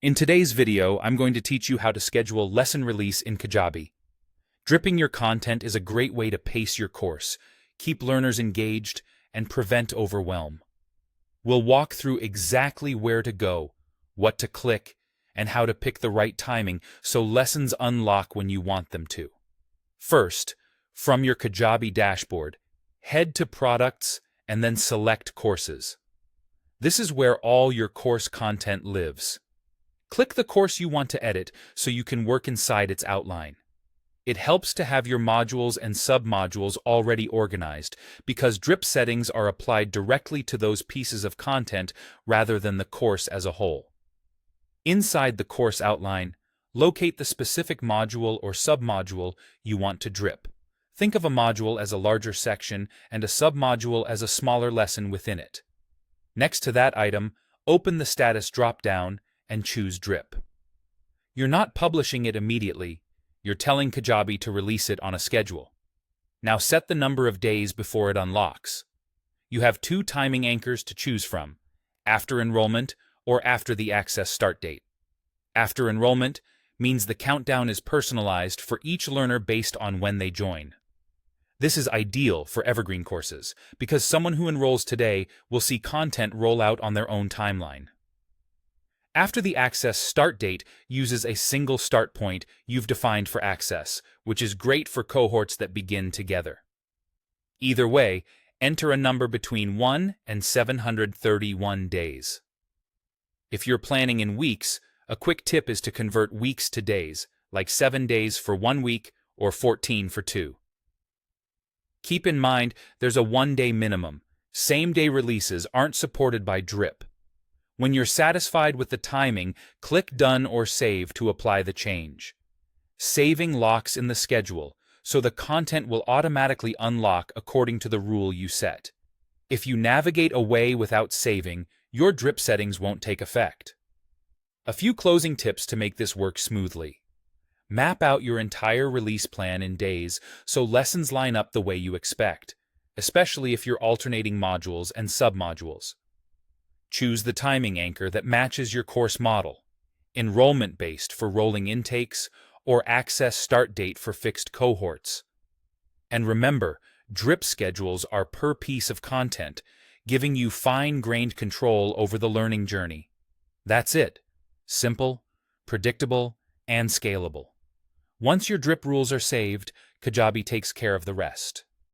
In today's video, I'm going to teach you how to schedule lesson release in Kajabi. Dripping your content is a great way to pace your course, keep learners engaged, and prevent overwhelm. We'll walk through exactly where to go, what to click, and how to pick the right timing so lessons unlock when you want them to. First, from your Kajabi dashboard, head to Products and then select Courses. This is where all your course content lives. Click the course you want to edit so you can work inside its outline. It helps to have your modules and submodules already organized because drip settings are applied directly to those pieces of content rather than the course as a whole. Inside the course outline, locate the specific module or submodule you want to drip. Think of a module as a larger section and a submodule as a smaller lesson within it. Next to that item, open the status drop-down and choose Drip. You're not publishing it immediately, you're telling Kajabi to release it on a schedule. Now set the number of days before it unlocks. You have two timing anchors to choose from, after enrollment or after the access start date. After enrollment means the countdown is personalized for each learner based on when they join. This is ideal for evergreen courses because someone who enrolls today will see content roll out on their own timeline. After the access start date uses a single start point you've defined for access, which is great for cohorts that begin together. Either way, enter a number between 1 and 731 days. If you're planning in weeks, a quick tip is to convert weeks to days, like 7 days for 1 week or 14 for 2. Keep in mind there's a 1-day minimum. Same-day releases aren't supported by Drip. When you're satisfied with the timing, click Done or Save to apply the change. Saving locks in the schedule, so the content will automatically unlock according to the rule you set. If you navigate away without saving, your drip settings won't take effect. A few closing tips to make this work smoothly. Map out your entire release plan in days so lessons line up the way you expect, especially if you're alternating modules and submodules. Choose the timing anchor that matches your course model, enrollment-based for rolling intakes or access start date for fixed cohorts. And remember, drip schedules are per piece of content, giving you fine-grained control over the learning journey. That's it. Simple, predictable, and scalable. Once your drip rules are saved, Kajabi takes care of the rest.